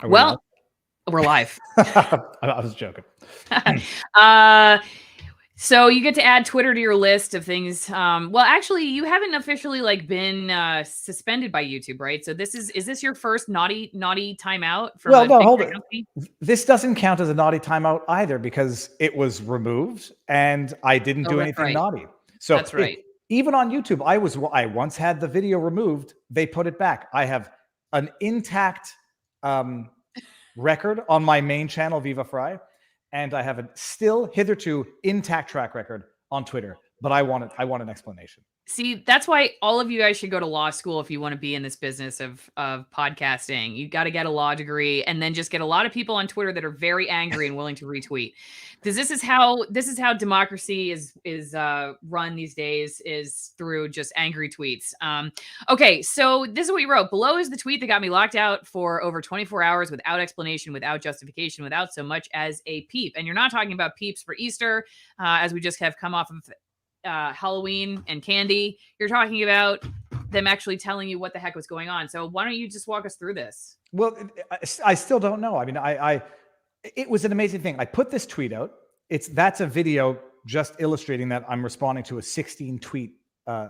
Are we Well, we're live. I was joking. So you get to add Twitter to your list of things. Well, actually, you haven't officially been suspended by YouTube, right? So is this your first naughty timeout from a big hold tech it. company? This doesn't count as a naughty timeout either because it was removed and I didn't do that's anything right. naughty. So That's right. Even on YouTube, I once had the video removed. They put it back. I have an intact record on my main channel, Viva Frei, and I have a still hitherto intact track record on Twitter. But I want an explanation. See, that's why all of you guys should go to law school if you want to be in this business of podcasting. You got to get a law degree and then just get a lot of people on Twitter that are very angry and willing to retweet. Because this is how democracy is run these days, is through just angry tweets. Okay, so this is what you wrote. Below is the tweet that got me locked out for over 24 hours without explanation, without justification, without so much as a peep. And you're not talking about peeps for Easter, as we just have come off of Halloween and candy. You're talking about them actually telling you what the heck was going on. So why don't you just walk us through this? Well, I still don't know. I mean, it was an amazing thing. I put this tweet out. That's a video just illustrating that I'm responding to a 16 tweet thread,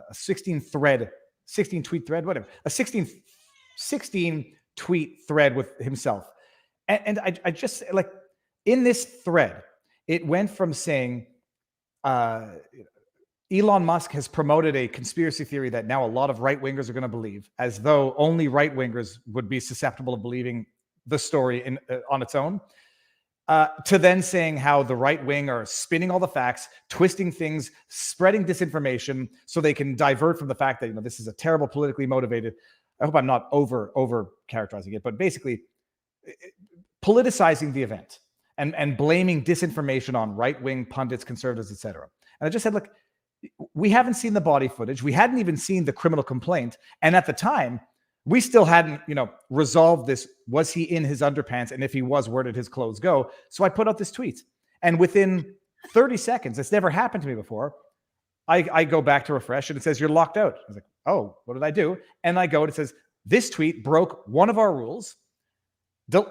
whatever, a 16 tweet thread with himself. And I just in this thread, it went from saying, Elon Musk has promoted a conspiracy theory that now a lot of right-wingers are going to believe, as though only right-wingers would be susceptible of believing the story on its own, to then saying how the right wing are spinning all the facts, twisting things, spreading disinformation so they can divert from the fact that, this is a terrible politically motivated. I hope I'm not over characterizing it, but basically politicizing the event and blaming disinformation on right-wing pundits, conservatives, etc. And I just said, look, we haven't seen the body footage. We hadn't even seen the criminal complaint. And at the time, we still hadn't, resolved this. Was he in his underpants? And if he was, where did his clothes go? So I put out this tweet. And within 30 seconds, it's never happened to me before, I go back to refresh and it says, you're locked out. I was like, oh, what did I do? And I go and it says, this tweet broke one of our rules.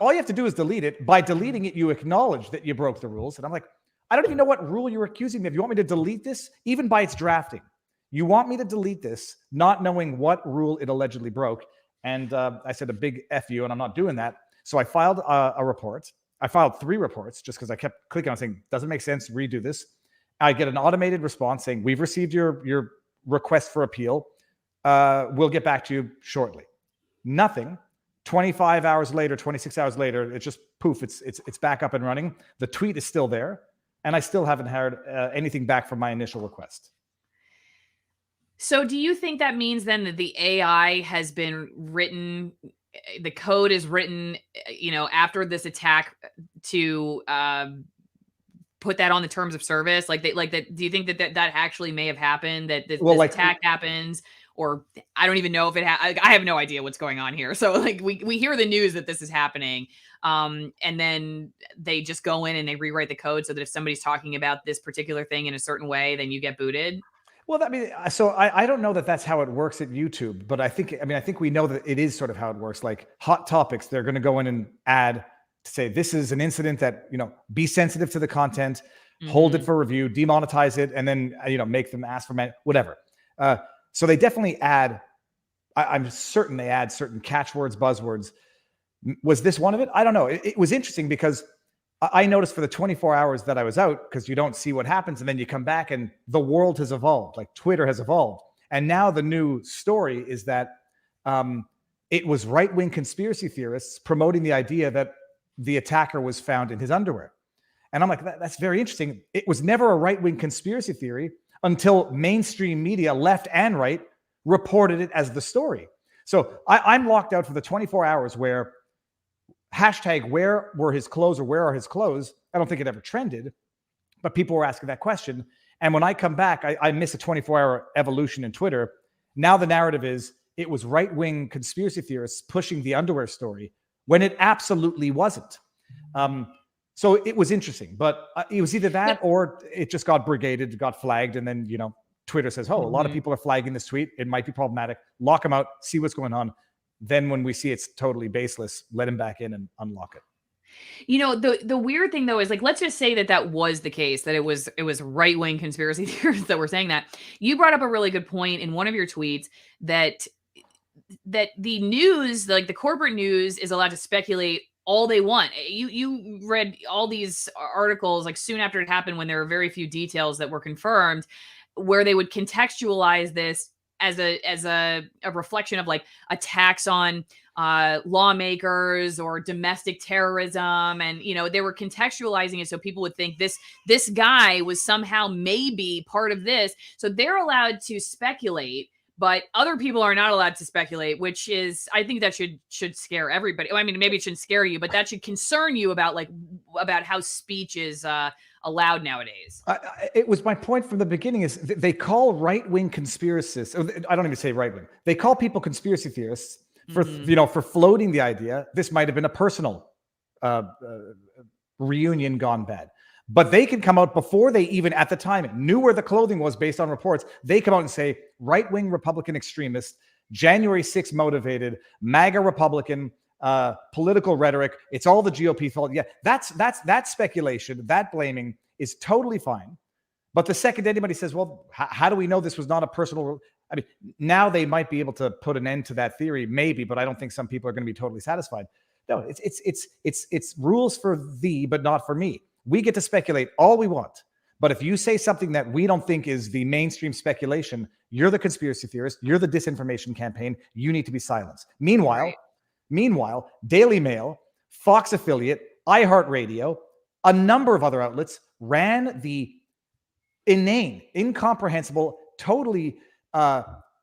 All you have to do is delete it. By deleting it, you acknowledge that you broke the rules. And I'm like, I don't even know what rule you're accusing me of. You want me to delete this? Even by its drafting. You want me to delete this, not knowing what rule it allegedly broke. And I said a big F you, and I'm not doing that. So I filed a report. I filed 3 reports just because I kept clicking on saying, doesn't make sense, redo this. I get an automated response saying, we've received your request for appeal. We'll get back to you shortly. Nothing. 25 hours later, 26 hours later, it's just poof, it's back up and running. The tweet is still there. And I still haven't heard anything back from my initial request. So do you think that means then that the AI has been written, the code is written, after this attack to put that on the terms of service? Do you think that actually may have happened, that this attack happens? Or I don't even know if I have no idea what's going on here. So we hear the news that this is happening. And then they just go in and they rewrite the code so that if somebody's talking about this particular thing in a certain way, then you get booted. Well, I don't know that that's how it works at YouTube, but I think we know that it is sort of how it works. Like hot topics, they're going to go in and add to say, this is an incident that, be sensitive to the content, hold it for review, demonetize it, and then, make them ask for whatever. So they definitely add, I'm certain they add certain catchwords, buzzwords. Was this one of it? I don't know. It was interesting because I noticed for the 24 hours that I was out, because you don't see what happens, and then you come back and the world has evolved, like Twitter has evolved. And now the new story is that it was right-wing conspiracy theorists promoting the idea that the attacker was found in his underwear. And I'm like, that's very interesting. It was never a right-wing conspiracy theory until mainstream media, left and right, reported it as the story. So I'm locked out for the 24 hours where hashtag where were his clothes or where are his clothes? I don't think it ever trended, but people were asking that question. And when I come back, I miss a 24-hour evolution in Twitter. Now the narrative is it was right-wing conspiracy theorists pushing the underwear story when it absolutely wasn't. So it was interesting, but it was either that or it just got brigaded, got flagged, and then, Twitter says, oh, a lot of people are flagging this tweet. It might be problematic. Lock them out, see what's going on. Then when we see it's totally baseless, let him back in and unlock it. You know, the weird thing though is like, let's just say that that was the case, that it was right-wing conspiracy theorists that were saying that. You brought up a really good point in one of your tweets that the news, like the corporate news, is allowed to speculate all they want. You read all these articles like soon after it happened when there were very few details that were confirmed, where they would contextualize this as a reflection of like attacks on lawmakers or domestic terrorism, and they were contextualizing it so people would think this guy was somehow maybe part of this. So they're allowed to speculate, but other people are not allowed to speculate, which is, I think that should scare everybody. I mean, maybe it shouldn't scare you, but that should concern you about how speech is allowed nowadays. It was my point from the beginning is they call right-wing conspiracists. I don't even say right-wing. They call people conspiracy theorists for, for floating the idea. This might've been a personal reunion gone bad. But they can come out before they even at the time knew where the clothing was based on reports. They come out and say right-wing Republican extremists, January 6th motivated, MAGA Republican, political rhetoric. It's all the GOP fault. Yeah, that's speculation. That blaming is totally fine. But the second anybody says, well, how do we know this was not a personal? I mean, now they might be able to put an end to that theory, maybe, but I don't think some people are going to be totally satisfied. No, it's rules for thee, but not for me. We get to speculate all we want. But if you say something that we don't think is the mainstream speculation, you're the conspiracy theorist, you're the disinformation campaign, you need to be silenced. Meanwhile, Daily Mail, Fox affiliate, iHeartRadio, a number of other outlets ran the inane, incomprehensible, totally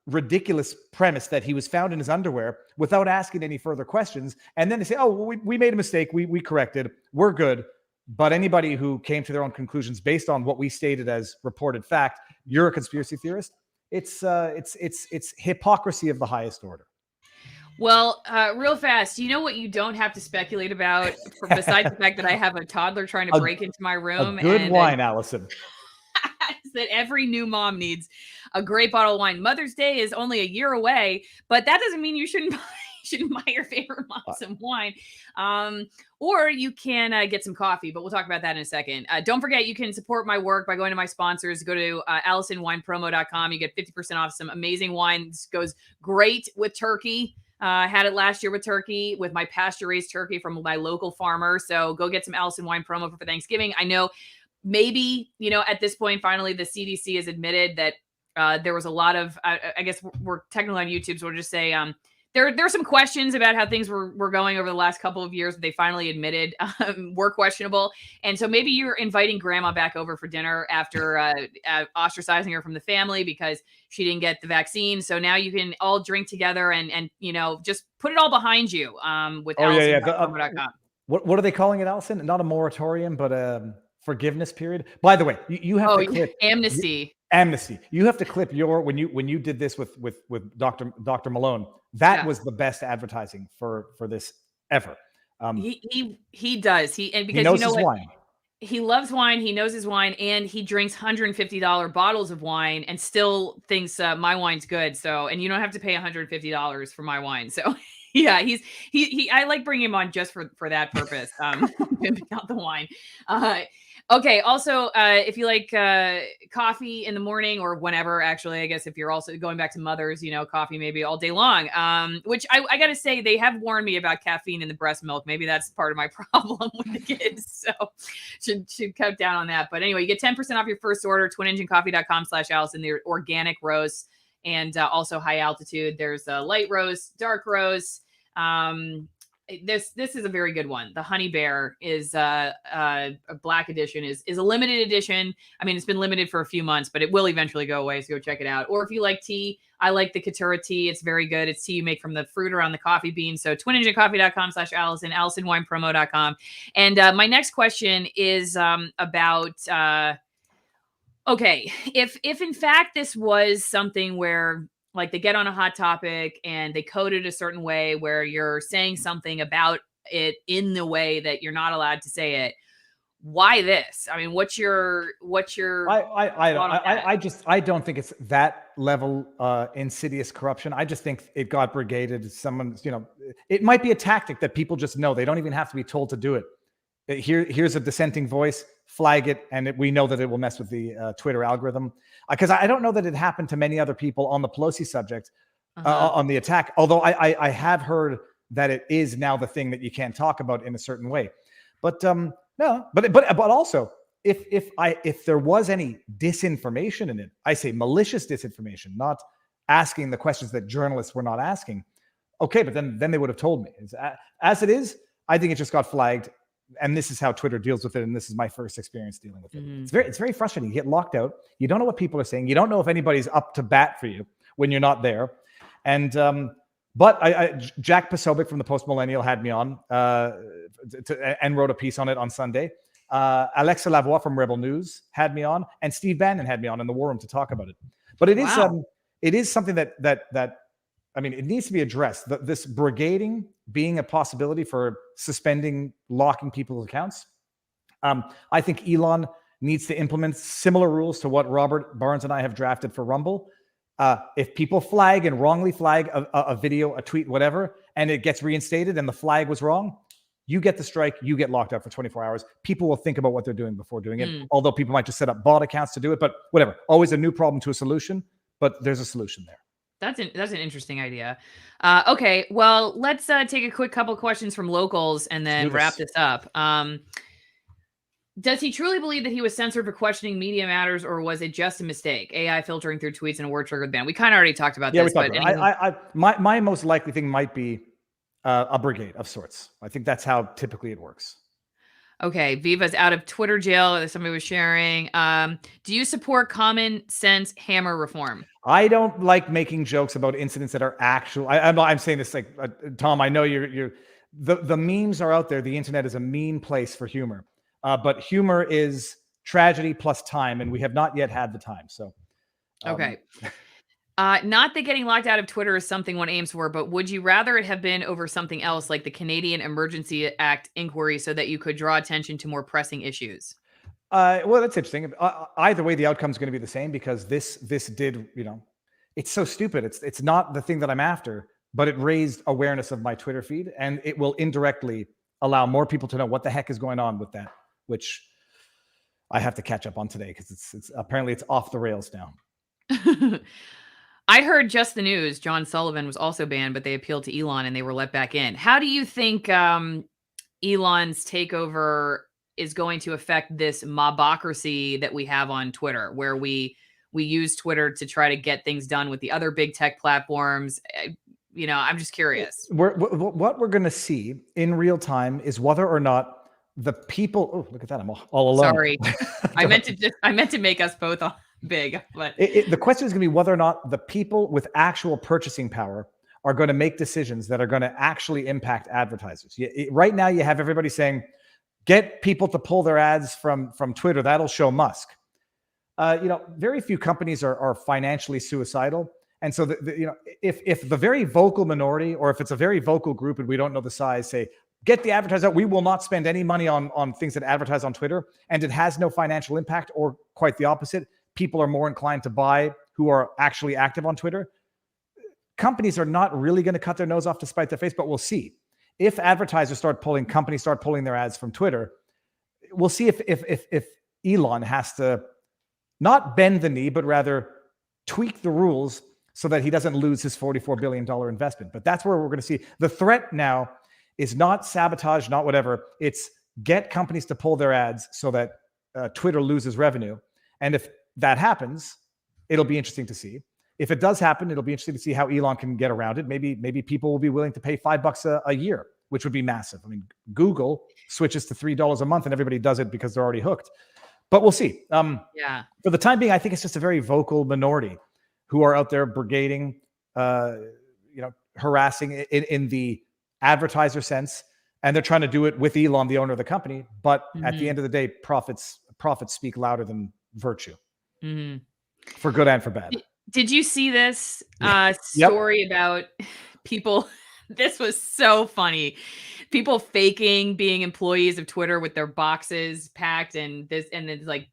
ridiculous premise that he was found in his underwear without asking any further questions. And then they say, oh, well, we made a mistake. We corrected. We're good. But anybody who came to their own conclusions based on what we stated as reported fact, you're a conspiracy theorist. It's hypocrisy of the highest order. Well, real fast, you know what you don't have to speculate about, besides the fact that I have a toddler trying to break into my room? A good wine, Allison. Is that every new mom needs a great bottle of wine. Mother's Day is only a year away, but that doesn't mean you shouldn't buy your favorite mom some wine. Or you can get some coffee, but we'll talk about that in a second. Don't forget, you can support my work by going to my sponsors. Go to AllisonWinePromo.com. You get 50% off some amazing wine. This goes great with turkey. Had it last year with turkey, with my pasture-raised turkey from my local farmer. So go get some Allison Wine Promo for Thanksgiving. I know maybe, at this point, finally, the CDC has admitted that there was a lot of, I guess we're technically on YouTube, so we'll just say there are some questions about how things were going over the last couple of years that they finally admitted were questionable. And so maybe you're inviting grandma back over for dinner after ostracizing her from the family because she didn't get the vaccine. So now you can all drink together and just put it all behind you with AllisonWinePromo.com. What are they calling it, Allison? Not a moratorium, but forgiveness period. By the way, you have to clip amnesty. Amnesty. You have to clip when you did this with Dr. Malone. That was the best advertising for this ever. He does. Because he knows his wine. He loves wine. He knows his wine, and he drinks $150 bottles of wine, and still thinks my wine's good. So, and you don't have to pay $150 for my wine. So. Yeah, I like bringing him on just for that purpose. Pimping out the wine. Okay. Also, if you like coffee in the morning or whenever, actually, I guess if you're also going back to mothers, coffee maybe all day long. Which I got to say, they have warned me about caffeine in the breast milk. Maybe that's part of my problem with the kids. So should cut down on that. But anyway, you get 10% off your first order. TwinEngineCoffee.com/Allison. They're organic roasts. And also high altitude. There's a light roast, dark roast. This is a very good one. The Honey Bear is a black edition. Is a limited edition. I mean, it's been limited for a few months, but it will eventually go away. So go check it out. Or if you like tea, I like the Katura tea. It's very good. It's tea you make from the fruit around the coffee bean. So TwinEngineCoffee.com/Allison, AllisonWinePromo.com. And my next question is about. Okay, if in fact this was something where like they get on a hot topic and they code it a certain way where you're saying something about it in the way that you're not allowed to say it, why this? I mean, what's your I don't think it's that level insidious corruption. I just think it got brigaded. Someone's, it might be a tactic that people just know. They don't even have to be told to do it. Here's a dissenting voice, flag it, and we know that it will mess with the Twitter algorithm. Because I don't know that it happened to many other people on the Pelosi subject, on the attack. Although I have heard that it is now the thing that you can't talk about in a certain way. But no, but also if there was any disinformation in it, I say malicious disinformation, not asking the questions that journalists were not asking. Okay, but then they would have told me. As it is, I think it just got flagged, and this is how Twitter deals with it. And this is my first experience dealing with it. It's very frustrating. You get locked out. You don't know what people are saying. You don't know if anybody's up to bat for you when you're not there. And but Jack Posobiec from the Post Millennial had me on and wrote a piece on it on Sunday. Alexa Lavoie from Rebel News had me on, and Steve Bannon had me on in the War Room to talk about it. But it is something that I mean, it needs to be addressed. This brigading being a possibility for suspending, locking people's accounts. I think Elon needs to implement similar rules to what Robert Barnes and I have drafted for Rumble. If people flag and wrongly flag a video, a tweet, whatever, and it gets reinstated and the flag was wrong, you get the strike, you get locked up for 24 hours. People will think about what they're doing before doing it. Although people might just set up bot accounts to do it, but whatever. Always a new problem to a solution, but there's a solution there. That's an interesting idea. Okay, well, let's take a quick couple questions from locals and then wrap this up. Does he truly believe that he was censored for questioning media matters, or was it just a mistake? AI filtering through tweets and a word triggered ban. We kind of already talked about this. But my most likely thing might be a brigade of sorts. I think that's how typically it works. Okay, Viva's out of Twitter jail, that somebody was sharing. Do you support common sense hammer reform? I don't like making jokes about incidents that are actual. I'm saying this like, Tom, I know the memes are out there. The internet is a mean place for humor. But humor is tragedy plus time, and we have not yet had the time. So, okay. Not that getting locked out of Twitter is something one aims for, but would you rather it have been over something else like the Canadian Emergency Act inquiry so that you could draw attention to more pressing issues? Well, that's interesting. Either way, the outcome is going to be the same, because this did, it's so stupid. It's not the thing that I'm after, but it raised awareness of my Twitter feed, and it will indirectly allow more people to know what the heck is going on with that, which I have to catch up on today, because it's apparently it's off the rails now. I heard Just the News, John Sullivan was also banned, but they appealed to Elon and they were let back in. How do you think Elon's takeover is going to affect this mobocracy that we have on Twitter, where we use Twitter to try to get things done with the other big tech platforms? I'm just curious. What we're going to see in real time is whether or not the people. Oh, look at that! I'm all alone. Sorry, I meant to make us both big, but the question is going to be whether or not the people with actual purchasing power are going to make decisions that are going to actually impact advertisers. Right now, you have everybody saying, "Get people to pull their ads from Twitter. That'll show Musk." Very few companies are financially suicidal. And so, if the very vocal minority, or if it's a very vocal group and we don't know the size, say, get the advertiser out, we will not spend any money on things that advertise on Twitter, and it has no financial impact, or quite the opposite, people are more inclined to buy who are actually active on Twitter. Companies are not really going to cut their nose off to spite their face, but we'll see. If companies start pulling their ads from Twitter, we'll see if Elon has to not bend the knee, but rather tweak the rules so that he doesn't lose his $44 billion investment. But that's where we're going to see. The threat now is not sabotage, not whatever. It's get companies to pull their ads so that Twitter loses revenue. And if that happens, it'll be interesting to see. If it does happen, it'll be interesting to see how Elon can get around it. Maybe people will be willing to pay $5 a year, which would be massive. I mean, Google switches to $3 a month and everybody does it because they're already hooked. But we'll see. For the time being, I think it's just a very vocal minority who are out there brigading, harassing in the advertiser sense, and they're trying to do it with Elon, the owner of the company. But at the end of the day, profits speak louder than virtue, for good and for bad. Did you see this story about people? This was so funny. people faking being employees of Twitter with their boxes packed and it's like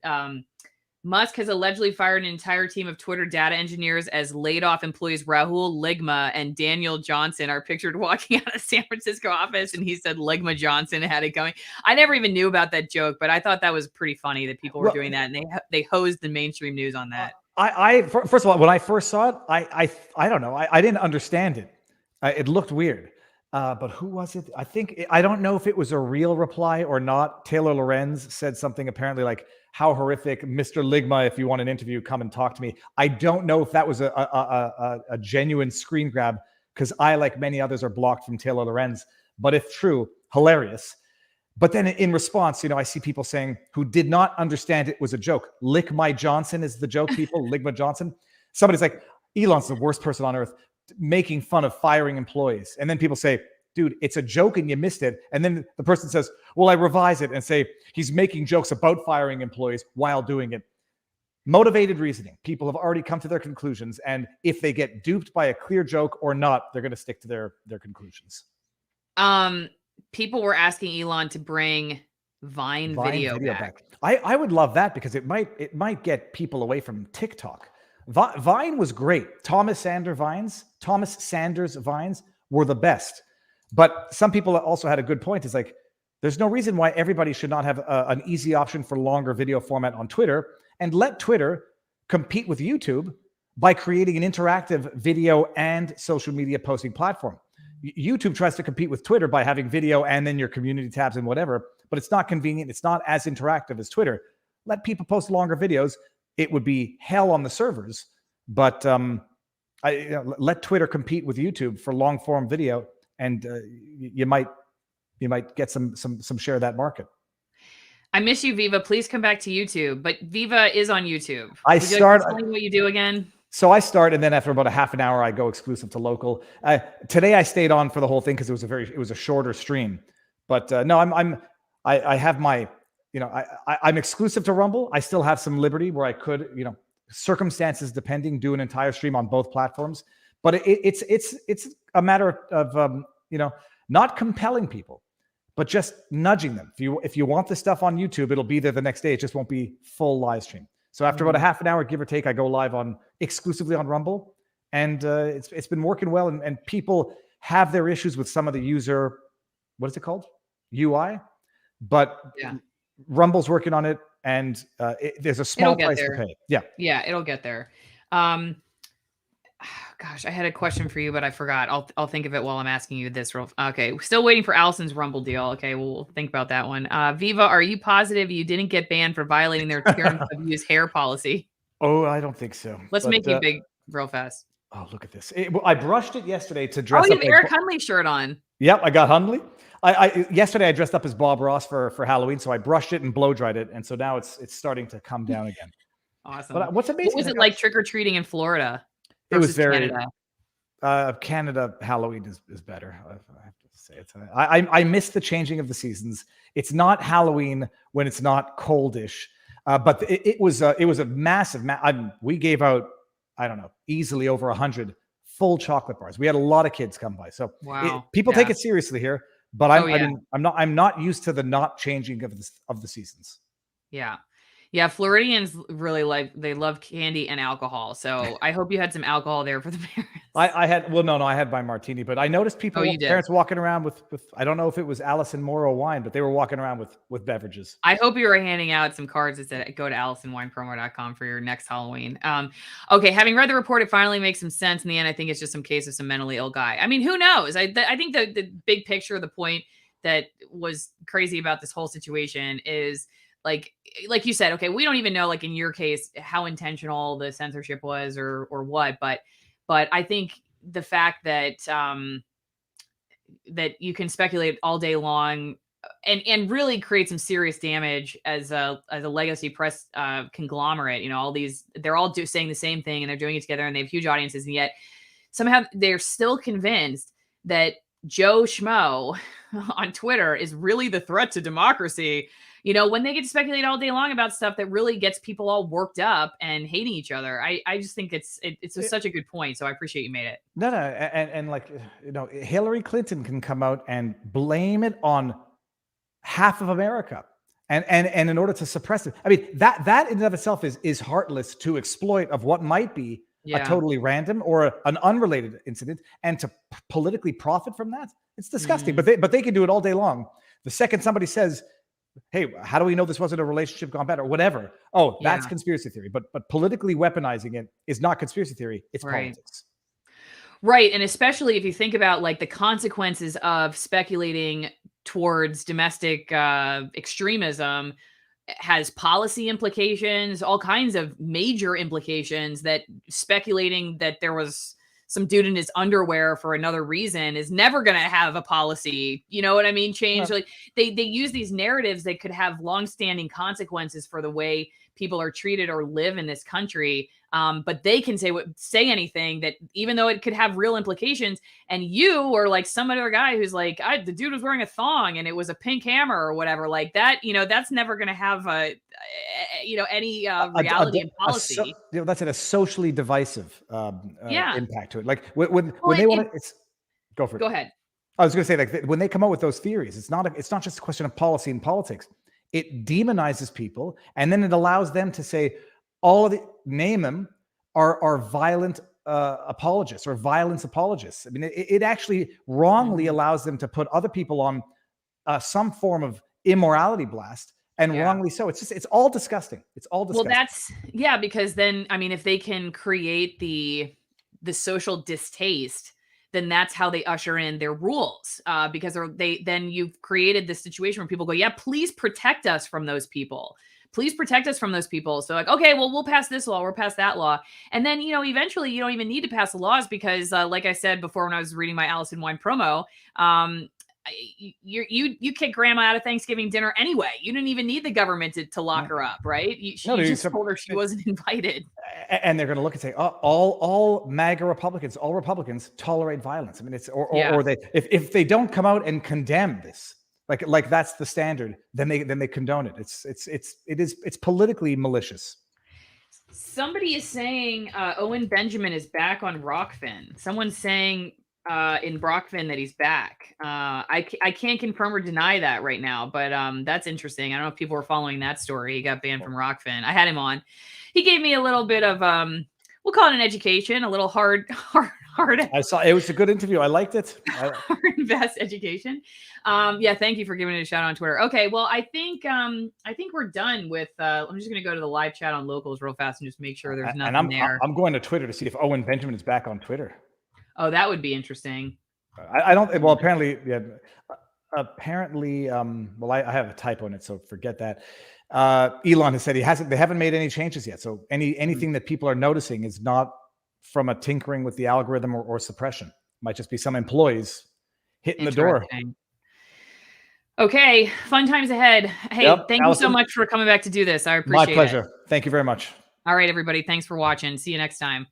Musk has allegedly fired an entire team of Twitter data engineers as laid off employees Rahul Ligma and Daniel Johnson are pictured walking out of San Francisco office. And he said Ligma Johnson had it going. I never even knew about that joke, but I thought that was pretty funny that people were doing that. And they hosed the mainstream news on that. First of all, when I first saw it, I don't know. I didn't understand it. It looked weird. But who was it? I don't know if it was a real reply or not. Taylor Lorenz said something apparently like, how horrific, Mr. Ligma, if you want an interview, come and talk to me. I don't know if that was a genuine screen grab, because I, like many others, are blocked from Taylor Lorenz. But if true, hilarious. But then in response, I see people saying who did not understand it was a joke. Lick my Johnson is the joke, people. Ligma Johnson. Somebody's like, Elon's the worst person on earth, making fun of firing employees. And then people say, dude, it's a joke and you missed it. And then the person says, well, I revise it and say he's making jokes about firing employees while doing it. Motivated reasoning. People have already come to their conclusions. And if they get duped by a clear joke or not, they're going to stick to their conclusions. People were asking Elon to bring Vine video back. I would love that, because it might get people away from TikTok. Vine was great. Thomas Sanders Vines were the best. But some people also had a good point. It's like, there's no reason why everybody should not have an easy option for longer video format on Twitter, and let Twitter compete with YouTube by creating an interactive video and social media posting platform. YouTube tries to compete with Twitter by having video and then your community tabs and whatever, but it's not convenient. It's not as interactive as Twitter. Let people post longer videos. It would be hell on the servers, but let Twitter compete with YouTube for long form video. And you might get some share of that market. I miss you, Viva. Please come back to YouTube. But Viva is on YouTube. Would you like to tell me what you do again? So I start, and then after about a half an hour, I go exclusive to local. Today I stayed on for the whole thing because it was a shorter stream. But no, I have my, I'm exclusive to Rumble. I still have some liberty where I could, circumstances depending, do an entire stream on both platforms. But it's a matter of not compelling people, but just nudging them. If you want this stuff on YouTube, it'll be there the next day. It just won't be full live stream. So after about a half an hour, give or take, I go live exclusively on Rumble, and it's been working well. And people have their issues with some of the user, what is it called, UI, but Rumble's working on it, and there's a small price to pay. Yeah, it'll get there. Gosh, I had a question for you, but I forgot. I'll think of it while I'm asking you this. Okay, still waiting for Allison's Rumble deal. Okay, we'll think about that one. Viva, are you positive you didn't get banned for violating their terms of use hair policy? Oh, I don't think so. Let's make you big real fast. Oh, look at this. I brushed it yesterday to dress up. Oh, you have Eric Hundley shirt on. Yep, I got Hundley. Yesterday I dressed up as Bob Ross for Halloween, so I brushed it and blow dried it, and so now it's starting to come down again. Awesome. But what's amazing? What was it like trick-or-treating in Florida? It was very Canada Halloween is better. I have to say it. I miss the changing of the seasons. It's not Halloween when it's not coldish, but it was a massive. We gave out, I don't know, easily over 100 full chocolate bars. We had a lot of kids come by, so people take it seriously here. But I'm not used to the not changing of the seasons. Yeah, Floridians really love candy and alcohol. So I hope you had some alcohol there for the parents. I had my martini, but I noticed parents walking around with I don't know if it was Allison Morrow wine, but they were walking around with beverages. I hope you were handing out some cards that said go to AllisonWinePromo.com for your next Halloween. Okay, having read the report, it finally makes some sense. In the end, I think it's just some case of some mentally ill guy. I mean, who knows? I think the big picture, the point that was crazy about this whole situation is like you said, okay, we don't even know, like in your case, how intentional the censorship was or what, but I think the fact that that you can speculate all day long and really create some serious damage as a legacy press conglomerate, all these, they're all saying the same thing and they're doing it together and they have huge audiences, and yet somehow they're still convinced that Joe Schmo on Twitter is really the threat to democracy. You know, when they get to speculate all day long about stuff that really gets people all worked up and hating each other. I just think it's such a good point. So I appreciate you made it. No, no, and like, Hillary Clinton can come out and blame it on half of America, and in order to suppress it, I mean, that in and of itself is heartless to exploit of what might be a Yeah. totally random or an unrelated incident, and to politically profit from that. It's disgusting. But they can do it all day long. The second somebody says, "Hey, how do we know this wasn't a relationship gone bad or whatever?" Oh, that's Yeah. conspiracy theory. But politically weaponizing it is not conspiracy theory. It's Right. politics. Right. And especially if you think about like the consequences of speculating towards domestic extremism has policy implications, all kinds of major implications that speculating that there was some dude in his underwear for another reason is never going to have a policy, you know what I mean, change. Well, Like they use these narratives that could have long-standing consequences for the way people are treated or live in this country. But they can say anything that even though it could have real implications, and you or like some other guy who's like, the dude was wearing a thong and it was a pink hammer or whatever, like that, that's never going to have any reality and policy. that's a socially divisive Yeah. impact to it. Like Well, when they want to, it's go for it. go ahead. I was going to say, like, when they come up with those theories, it's not just a question of policy and politics. It demonizes people, and then it allows them to say all of the name them are violent apologists or violence apologists. I mean, it actually wrongly allows them to put other people on some form of immorality blast, and Yeah. wrongly so. It's all disgusting. It's all Well, disgusting. because then, I mean, if they can create the social distaste, then that's how they usher in their rules. Because then you've created this situation where people go, yeah, please protect us from those people. Please protect us from those people. So like, okay, well, we'll pass this law, we'll pass that law. And then, eventually you don't even need to pass the laws because like I said before, when I was reading my Allison Wine promo, you kick grandma out of Thanksgiving dinner anyway. You didn't even need the government to lock her up, right? You just told her she wasn't invited. And they're going to look and say, oh, all MAGA Republicans, all Republicans tolerate violence. I mean, or they if they don't come out and condemn this, like that's the standard, then they condone it. It's politically malicious. Somebody is saying Owen Benjamin is back on ROKFIN. Someone's saying in ROKFIN that he's back. I can't confirm or deny that right now, but that's interesting. I don't know if people were following that story. He got banned from ROKFIN. I had him on. He gave me a little bit of we'll call it an education, a little hard. I saw it was a good interview. I liked it. Hard and fast education. Yeah, thank you for giving it a shout out on Twitter. Okay, well, I think we're done with. I'm just gonna go to the live chat on Locals real fast and just make sure there's nothing there. I'm going to Twitter to see if Owen Benjamin is back on Twitter. Oh, that would be interesting. I don't. Well, apparently, yeah. Apparently, well, I have a typo in it, so forget that. Elon has said they haven't made any changes yet. So anything that people are noticing is not from a tinkering with the algorithm or suppression. It might just be some employees hitting the door. Okay, fun times ahead. Hey, thank you so much for coming back to do this. I appreciate it. My pleasure. Thank you very much. All right, everybody. Thanks for watching. See you next time.